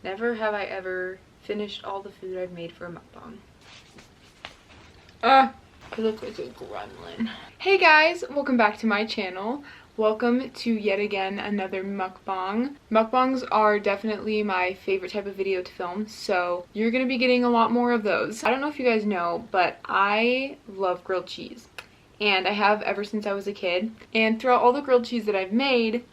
Never have I ever finished all the food I've made for a mukbang. I look like a gremlin. Hey guys, welcome back to my channel. Welcome to yet again another mukbang. Mukbangs are definitely my favorite type of video to film, so you're gonna be getting a lot more of those. I don't know if you guys know, but I love grilled cheese. And I have ever since I was a kid. And throughout all the grilled cheese that I've made,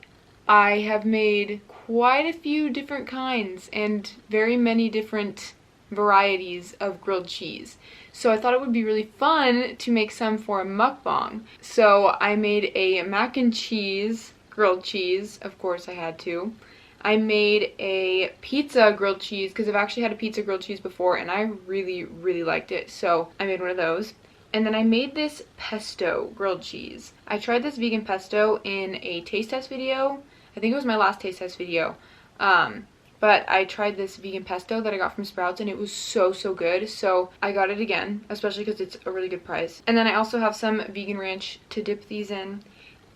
I have made quite a few different kinds and very many different varieties of grilled cheese. So I thought it would be really fun to make some for a mukbang. So I made a mac and cheese grilled cheese. Of course I had to. I made a pizza grilled cheese because I've actually had a pizza grilled cheese before and I really liked it. So I made one of those. And then I made this pesto grilled cheese. I tried this vegan pesto in a taste test video. I think it was my last taste test video. But I tried this vegan pesto that I got from Sprouts and it was so good. So I got it again, especially because it's a really good price. And then I also have some vegan ranch to dip these in.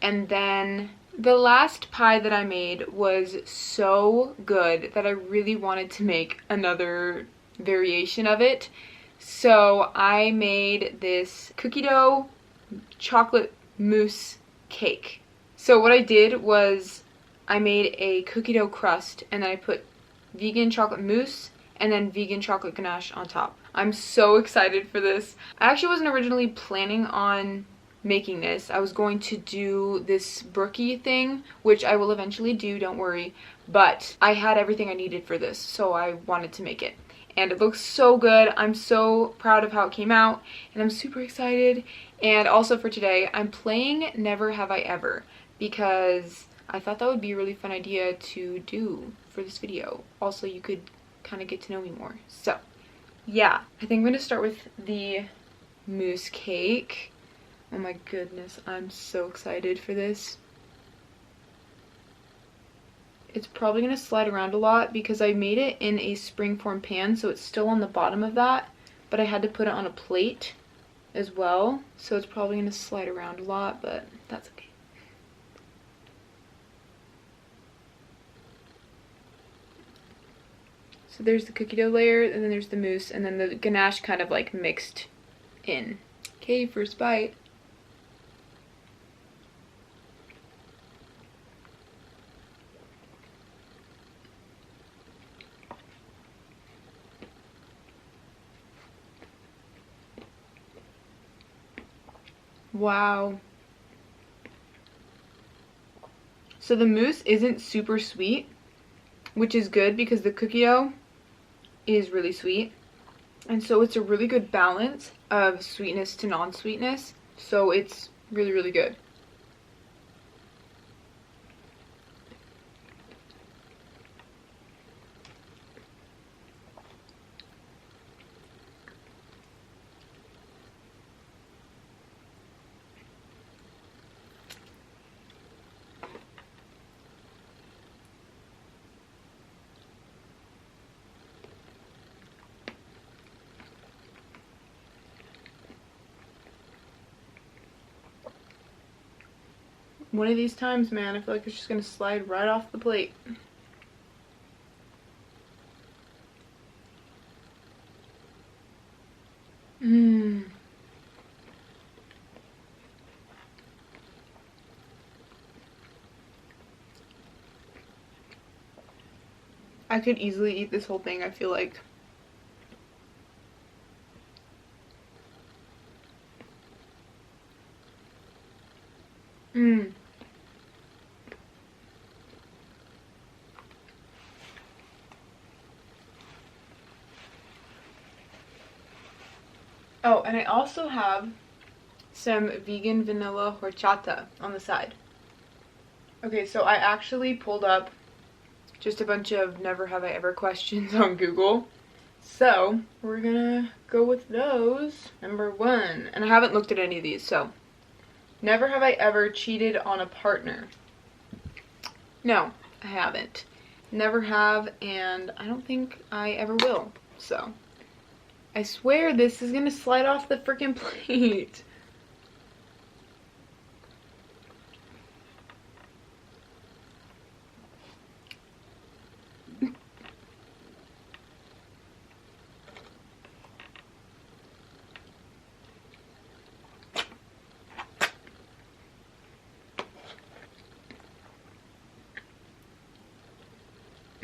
And then the last pie that I made was so good that I really wanted to make another variation of it. So I made this cookie dough chocolate mousse cake. So what I did was I made a cookie dough crust and then I put vegan chocolate mousse and then vegan chocolate ganache on top. I'm so excited for this. I actually wasn't originally planning on making this. I was going to do this brookie thing, which I will eventually do, don't worry. But I had everything I needed for this, so I wanted to make it. And it looks so good. I'm so proud of how it came out and I'm super excited. And also for today, I'm playing Never Have I Ever because I thought that would be a really fun idea to do for this video. Also, you could kind of get to know me more. So, yeah. I think I'm going to start with the mousse cake. Oh my goodness, I'm so excited for this. It's probably going to slide around a lot because I made it in a springform pan, so it's still on the bottom of that, but I had to put it on a plate as well, so it's probably going to slide around a lot, but that's okay. So there's the cookie dough layer, and then there's the mousse, and then the ganache kind of like mixed in. Okay, first bite. Wow. So the mousse isn't super sweet, which is good because the cookie dough is really sweet. And so it's a really good balance of sweetness to non-sweetness. So it's really good. One of these times, man, I feel like it's just gonna slide right off the plate. I could easily eat this whole thing, I feel like. Oh, and I also have some vegan vanilla horchata on the side. Okay, so I actually pulled up just a bunch of never have I ever questions on Google. So we're gonna go with those. Number 1, and I haven't looked at any of these, so never have I ever cheated on a partner. No, I haven't. Never have, and I don't think I ever will. So I swear this is gonna slide off the freaking plate.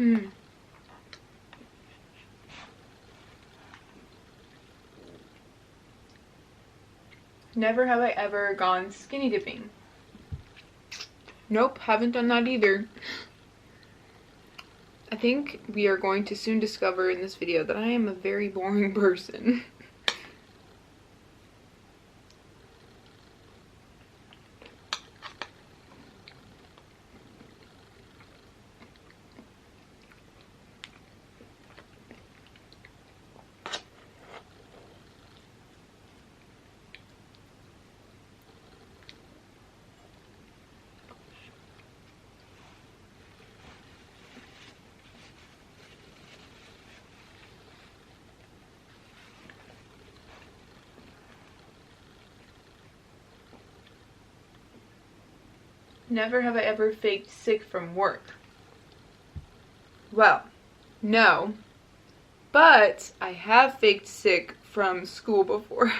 Mm. Never have I ever gone skinny dipping. Nope, haven't done that either. I think we are going to soon discover in this video that I am a very boring person. Never have I ever faked sick from work. Well, no, but I have faked sick from school before.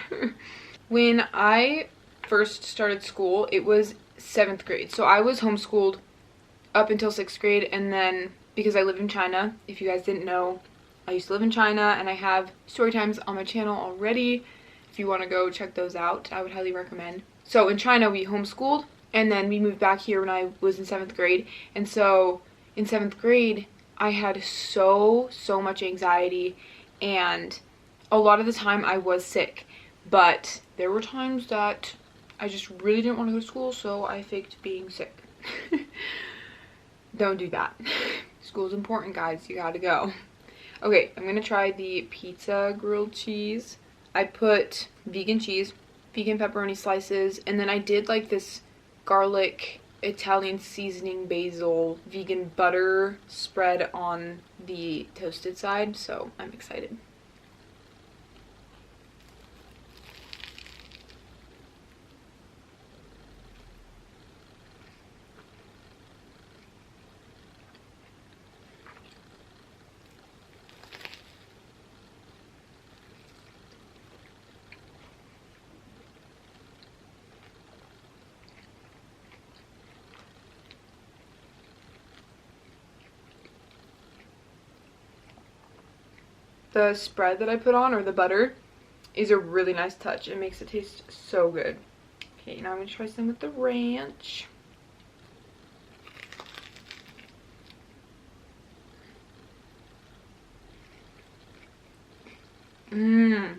When I first started school, it was 7th grade. So I was homeschooled up until 6th grade, and then because I live in China, if you guys didn't know, I used to live in China, and I have story times on my channel already. If you want to go check those out, I would highly recommend. So in China, we homeschooled, and then we moved back here when I was in 7th grade. And so in 7th grade, I had so much anxiety, and a lot of the time I was sick. But there were times that I just really didn't want to go to school, so I faked being sick. Don't do that. School's important, guys. You gotta go. Okay, I'm gonna try the pizza grilled cheese. I put vegan cheese, vegan pepperoni slices, and then I did like this garlic Italian seasoning basil vegan butter spread on the toasted side, so I'm excited. The spread that I put on, or the butter, is a really nice touch. It makes it taste so good. Okay, now I'm going to try some with the ranch. Mmm.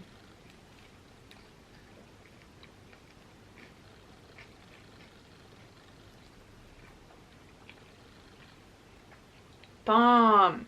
Bomb.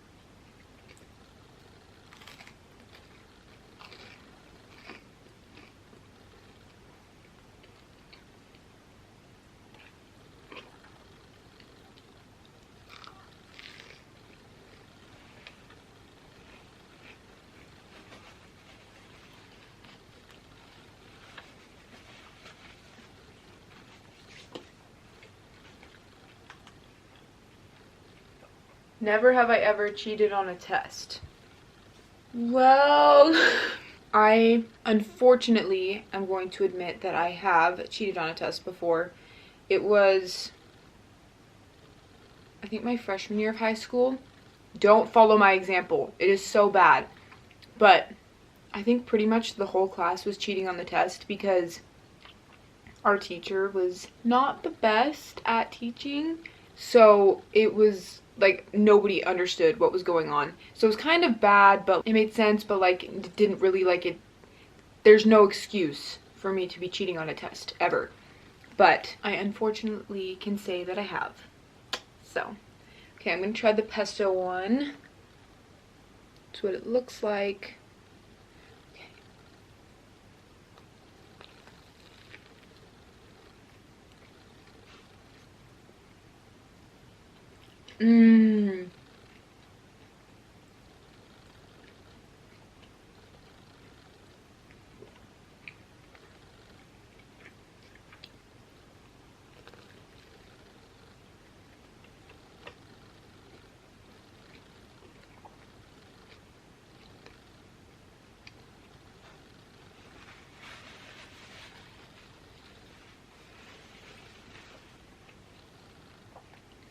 Never have I ever cheated on a test. Well, I unfortunately am going to admit that I have cheated on a test before. It was, I think, my freshman year of high school. Don't follow my example. It is so bad. But I think pretty much the whole class was cheating on the test because our teacher was not the best at teaching. So it was like nobody understood what was going on. So it was kind of bad, but it made sense, but like it didn't really like it. There's no excuse for me to be cheating on a test ever. But I unfortunately can say that I have. So, okay, I'm gonna try the pesto one. That's what it looks like. Okay. Mmm.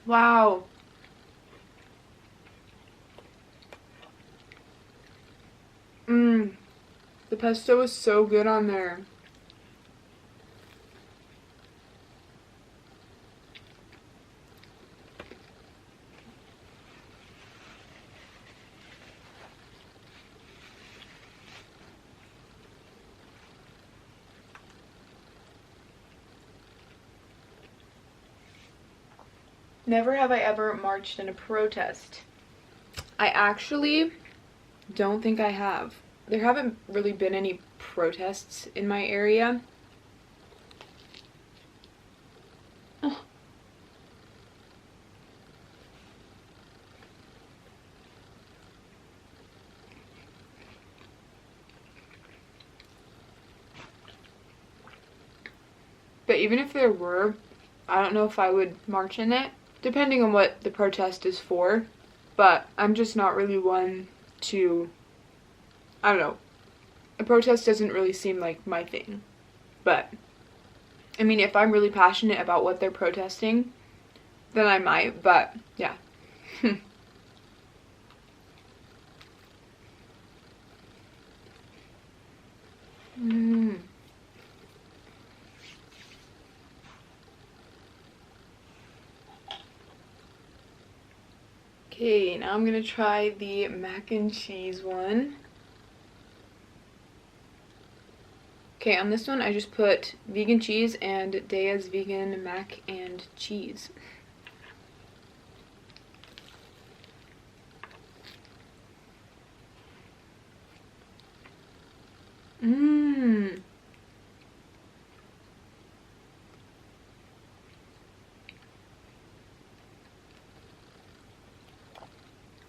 Wow. The pesto is so good on there. Never have I ever marched in a protest. I actually don't think I have. There haven't really been any protests in my area. Oh. But even if there were, I don't know if I would march in it, depending on what the protest is for. But I'm just not really one to, I don't know. A protest doesn't really seem like my thing. But, I mean, if I'm really passionate about what they're protesting, then I might, but yeah. Okay, now I'm gonna try the mac and cheese one. Okay, on this one I just put vegan cheese and Daya's vegan mac and cheese. Mmm.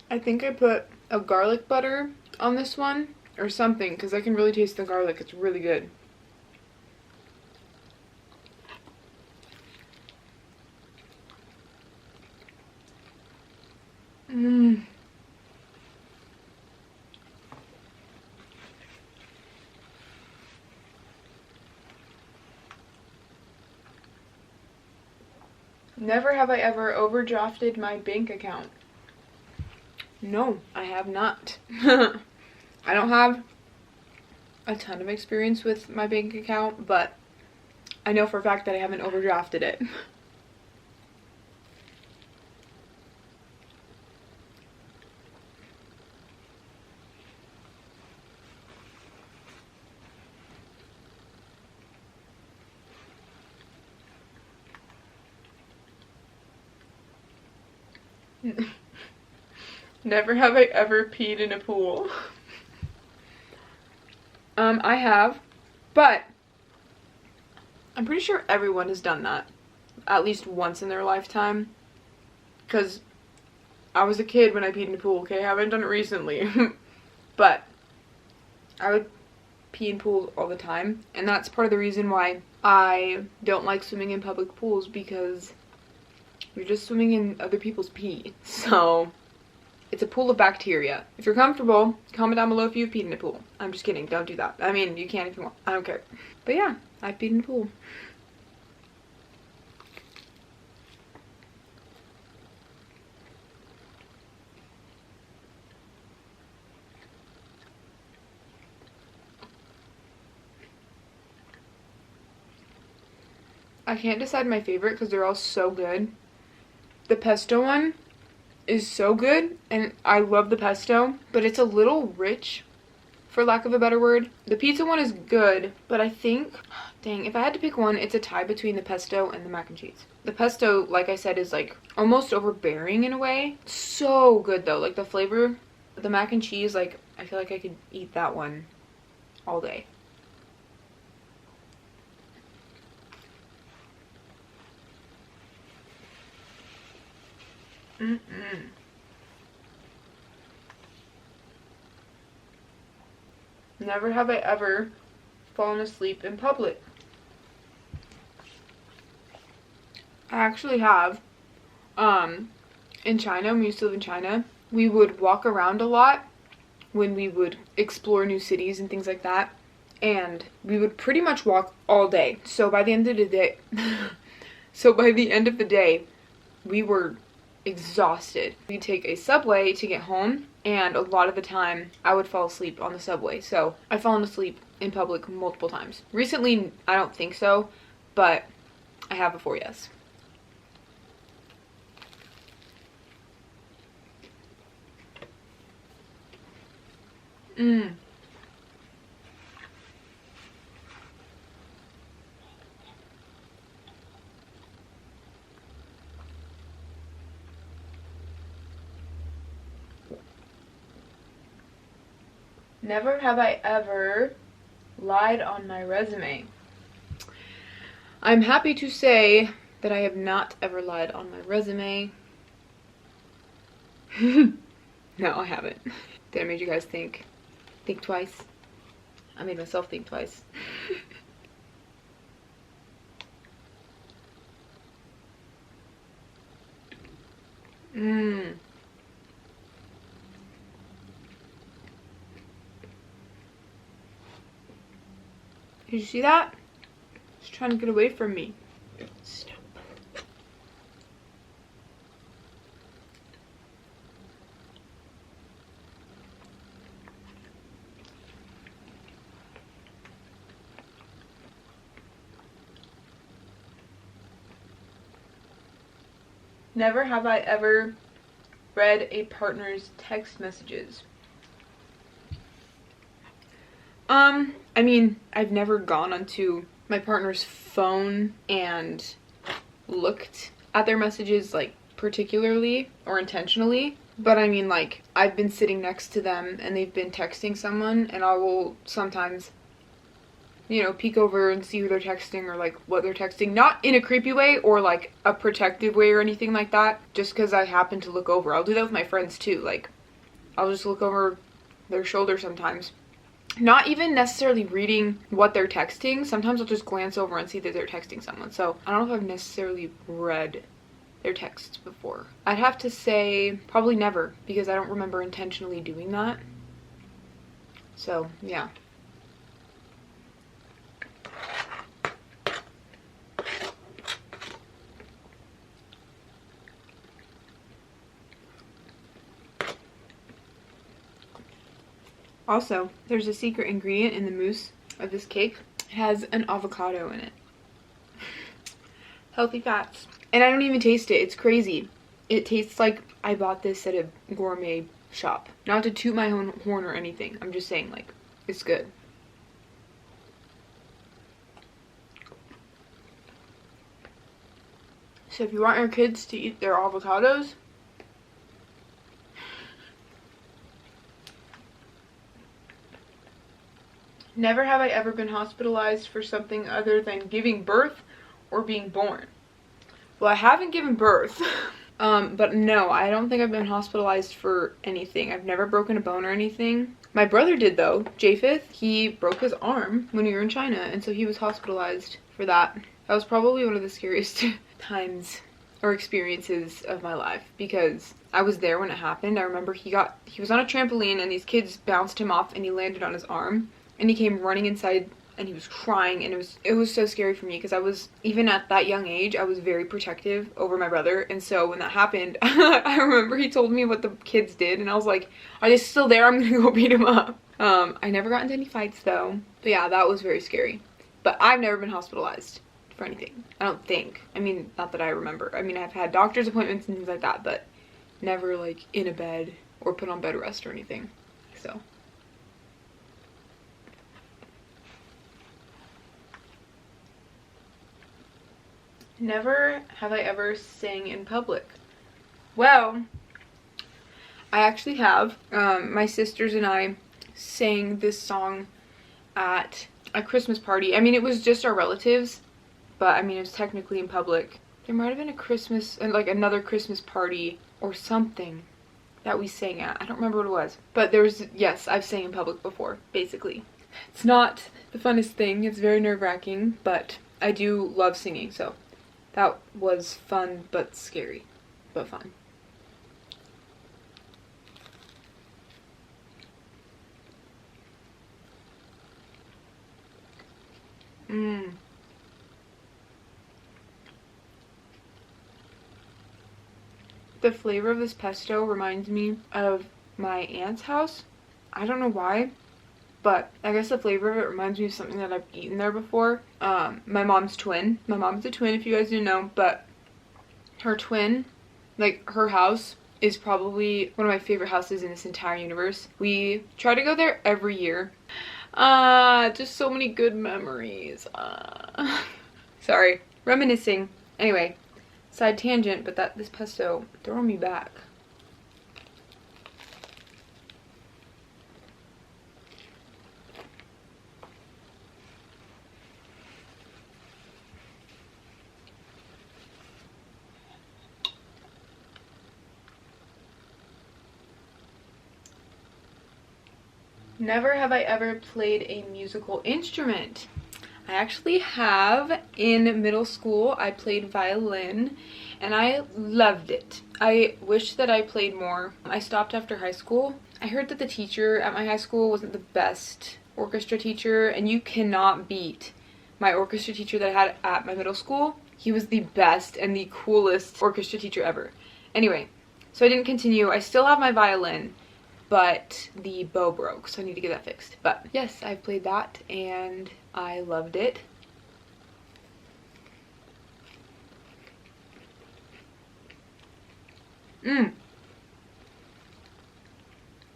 I think I put a garlic butter on this one or something because I can really taste the garlic. It's really good. Mmm. Never have I ever overdrafted my bank account. No, I have not. I don't have a ton of experience with my bank account, but I know for a fact that I haven't overdrafted it. Never have I ever peed in a pool. I have, but I'm pretty sure everyone has done that at least once in their lifetime. Because I was a kid when I peed in a pool, okay? I haven't done it recently. But I would pee in pools all the time. And that's part of the reason why I don't like swimming in public pools, because you're just swimming in other people's pee. So it's a pool of bacteria. If you're comfortable, comment down below if you've peed in a pool. I'm just kidding. Don't do that. I mean, you can if you want. I don't care. But yeah, I've peed in a pool. I can't decide my favorite because they're all so good. The pesto one is so good, and I love the pesto, but it's a little rich, for lack of a better word. The pizza one is good, but I think, dang, if I had to pick one, it's a tie between the pesto and the mac and cheese. The pesto, like I said, is like almost overbearing in a way. So good though, like the flavor. The mac and cheese, like I feel like I could eat that one all day. Never have I ever fallen asleep in public. I actually have. In China, when we used to live in China, we would walk around a lot when we would explore new cities and things like that. And we would pretty much walk all day. So by the end of the day, we were exhausted. We'd take a subway to get home, and a lot of the time I would fall asleep on the subway. So I've fallen asleep in public multiple times. Recently, I don't think so, but I have before, yes. Never have I ever lied on my resume. I'm happy to say that I have not ever lied on my resume. No, I haven't. Did I make you guys think twice? I made myself think twice. Did you see that? It's trying to get away from me. Stop. Never have I ever read a partner's text messages. I mean, I've never gone onto my partner's phone and looked at their messages, like, particularly or intentionally. But I mean, like, I've been sitting next to them and they've been texting someone, and I will sometimes, you know, peek over and see who they're texting or, like, what they're texting. Not in a creepy way or, like, a protective way or anything like that, just because I happen to look over. I'll do that with my friends, too. Like, I'll just look over their shoulder sometimes. Not even necessarily reading what they're texting. Sometimes I'll just glance over and see that they're texting someone. So I don't know if I've necessarily read their texts before. I'd have to say probably never, because I don't remember intentionally doing that. So yeah. Also, there's a secret ingredient in the mousse of this cake. It has an avocado in it. Healthy fats. And I don't even taste it. It's crazy. It tastes like I bought this at a gourmet shop. Not to toot my own horn or anything. I'm just saying, like, it's good. So if you want your kids to eat their avocados, never have I ever been hospitalized for something other than giving birth or being born. Well, I haven't given birth, but no, I don't think I've been hospitalized for anything. I've never broken a bone or anything. My brother did, though. Japheth, he broke his arm when we were in China, and so he was hospitalized for that. That was probably one of the scariest times or experiences of my life, because I was there when it happened. I remember he was on a trampoline and these kids bounced him off and he landed on his arm. And he came running inside and he was crying, and it was so scary for me, because I was, even at that young age, I was very protective over my brother. And so when that happened, I remember he told me what the kids did, and I was like, are they still there? I'm gonna go beat them up. I never got into any fights though. But yeah, that was very scary. But I've never been hospitalized for anything. I don't think. I mean, not that I remember. I mean, I've had doctor's appointments and things like that, but never like in a bed or put on bed rest or anything. So. Never have I ever sang in public. Well, I actually have. My sisters and I sang this song at a Christmas party. I mean, it was just our relatives, but I mean, it was technically in public. There might have been a Christmas, like another Christmas party or something that we sang at. I don't remember what it was. But there was, yes, I've sang in public before, basically. It's not the funnest thing. It's very nerve-wracking, but I do love singing, so that was fun, but scary, but fun. The flavor of this pesto reminds me of my aunt's house. I don't know why, but I guess the flavor of it reminds me of something that I've eaten there before. My mom's twin. My mom's a twin, if you guys didn't know, but her twin, like her house, is probably one of my favorite houses in this entire universe. We try to go there every year. Just so many good memories. Sorry, reminiscing. Anyway, side tangent, but this pesto throwing me back. Never have I ever played a musical instrument. I actually have. In middle school, I played violin, and I loved it. I wish that I played more. I stopped after high school. I heard that the teacher at my high school wasn't the best orchestra teacher, and you cannot beat my orchestra teacher that I had at my middle school. He was the best and the coolest orchestra teacher ever. Anyway, so I didn't continue. I still have my violin, but the bow broke, so I need to get that fixed. But yes, I've played that and I loved it.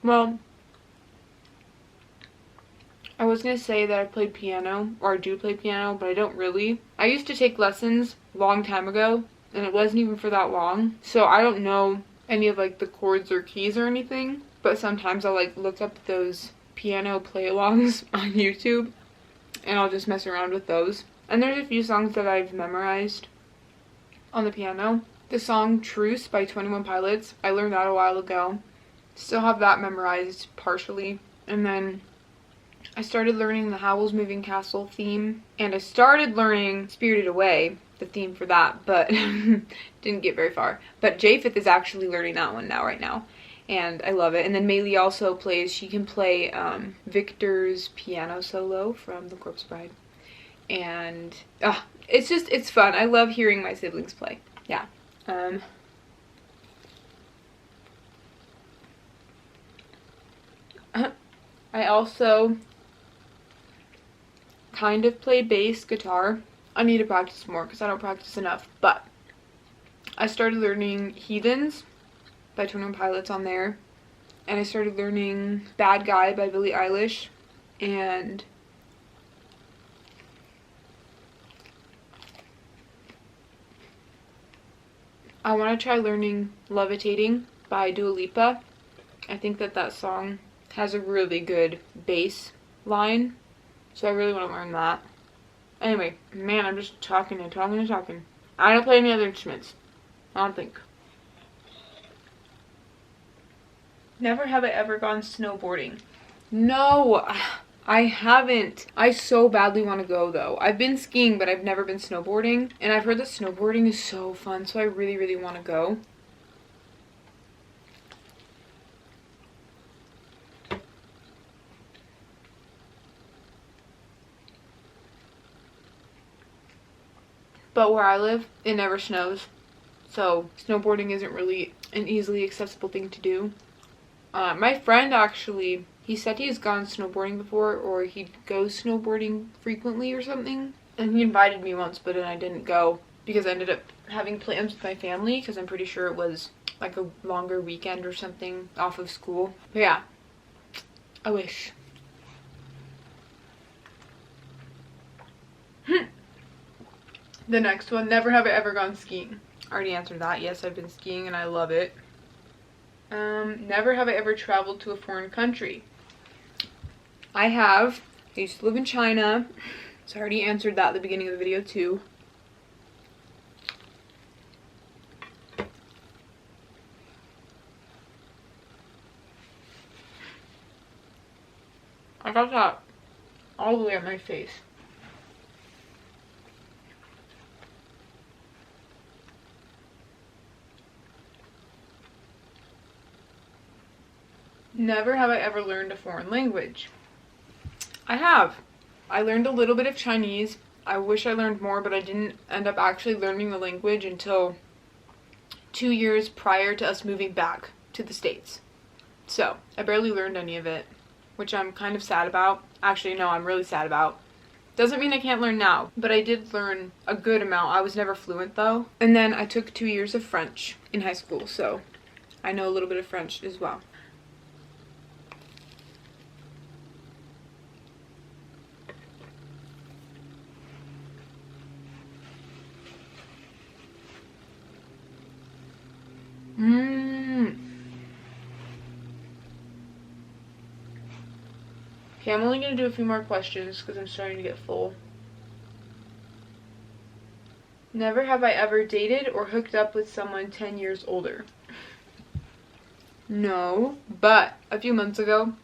Well, I was gonna say that I played piano, or I do play piano, but I don't really. I used to take lessons a long time ago, and it wasn't even for that long, so I don't know any of like the chords or keys or anything. But sometimes I'll like look up those piano play-alongs on YouTube and I'll just mess around with those. And there's a few songs that I've memorized on the piano. The song Truce by 21 Pilots, I learned that a while ago. Still have that memorized partially. And then I started learning the Howl's Moving Castle theme, and I started learning Spirited Away, the theme for that, but didn't get very far. But Japheth is actually learning that one now, right now. And I love it. And then Maylee also plays, she can play Victor's piano solo from The Corpse Bride. And it's fun. I love hearing my siblings play. Yeah. I also kind of play bass guitar. I need to practice more because I don't practice enough. But I started learning Heathens by 21 Pilots on there, and I started learning Bad Guy by Billie Eilish, and I want to try learning Levitating by Dua Lipa. I think that song has a really good bass line, so I really want to learn that. Anyway, man, I'm just talking and talking and talking. I don't play any other instruments. I don't think. Never have I ever gone snowboarding. No, I haven't. I so badly want to go though. I've been skiing, but I've never been snowboarding. And I've heard that snowboarding is so fun, so I really, really want to go. But where I live, it never snows. So snowboarding isn't really an easily accessible thing to do. My friend actually, he said he's gone snowboarding before, or he goes snowboarding frequently or something. And he invited me once, but then I didn't go because I ended up having plans with my family because I'm pretty sure it was like a longer weekend or something off of school. But yeah, I wish. The next one, never have I ever gone skiing. I already answered that. Yes, I've been skiing and I love it. Never have I ever traveled to a foreign country. I have. I used to live in China, so I already answered that at the beginning of the video too. I got that all the way on my face. Never have I ever learned a foreign language. I have. I learned a little bit of Chinese. I wish I learned more, but I didn't end up actually learning the language until 2 years prior to us moving back to the States. So I barely learned any of it, which I'm kind of sad about. Actually, no, I'm really sad about. Doesn't mean I can't learn now, but I did learn a good amount. I was never fluent though. And then I took 2 years of French in high school, so I know a little bit of French as well. Okay, I'm only going to do a few more questions because I'm starting to get full. Never have I ever dated or hooked up with someone 10 years older. No, but a few months ago,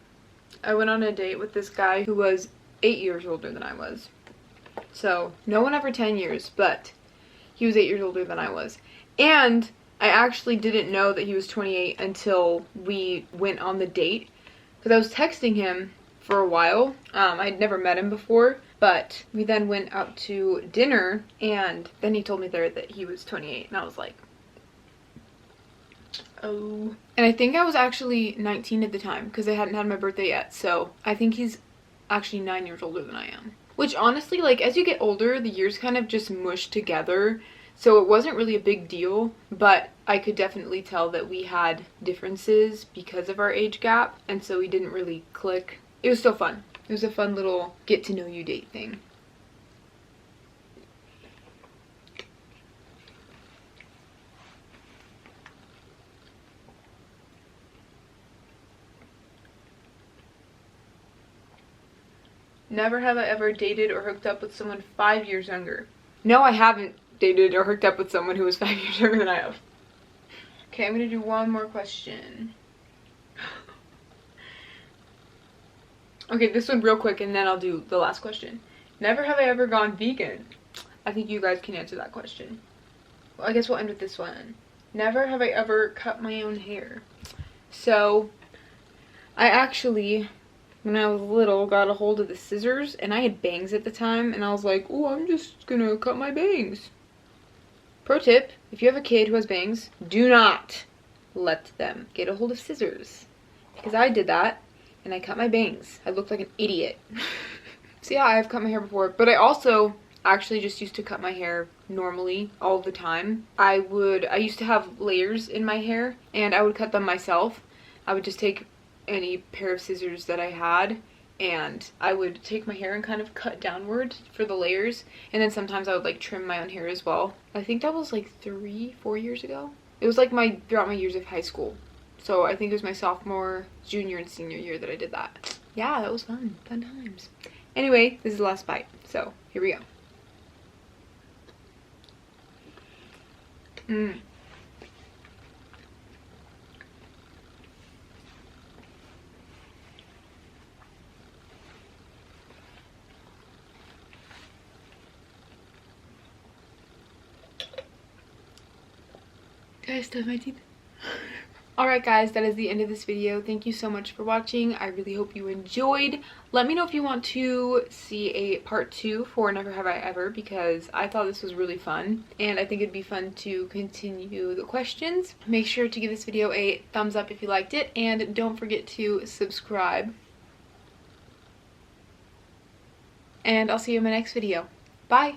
I went on a date with this guy who was 8 years older than I was. So, no one ever 10 years, but he was 8 years older than I was. And I actually didn't know that he was 28 until we went on the date. Because I was texting him for a while. I'd never met him before, but we then went out to dinner, and then he told me there that he was 28, and I was like, oh. And I think I was actually 19 at the time, because I hadn't had my birthday yet, so I think he's actually 9 years older than I am. Which honestly, like, as you get older, the years kind of just mush together, so it wasn't really a big deal, but I could definitely tell that we had differences because of our age gap, and so we didn't really click. It was still fun. It was a fun little get-to-know-you date thing. Never have I ever dated or hooked up with someone 5 years younger. No, I haven't dated or hooked up with someone who was 5 years younger than I have. Okay, I'm gonna do one more question. Okay, this one real quick, and then I'll do the last question. Never have I ever gone vegan. I think you guys can answer that question. Well, I guess we'll end with this one. Never have I ever cut my own hair. So, I actually, when I was little, got a hold of the scissors, and I had bangs at the time, and I was like, oh, I'm just gonna cut my bangs. Pro tip, if you have a kid who has bangs, do not let them get a hold of scissors. Because I did that, and I cut my bangs. I looked like an idiot. So yeah, I've cut my hair before, but I also actually just used to cut my hair normally all the time. I used to have layers in my hair, and I would cut them myself. I would just take any pair of scissors that I had, and I would take my hair and kind of cut downward for the layers, and then sometimes I would like trim my own hair as well. I think that was like 3-4 years ago. It was like throughout my years of high school. So I think it was my sophomore, junior, and senior year that I did that. Yeah, that was fun. Fun times. Anyway, this is the last bite. So, here we go. Guys, still have my teeth. Alright guys, that is the end of this video. Thank you so much for watching. I really hope you enjoyed. Let me know if you want to see a part 2 for Never Have I Ever, because I thought this was really fun, and I think it'd be fun to continue the questions. Make sure to give this video a thumbs up if you liked it, and don't forget to subscribe. And I'll see you in my next video. Bye!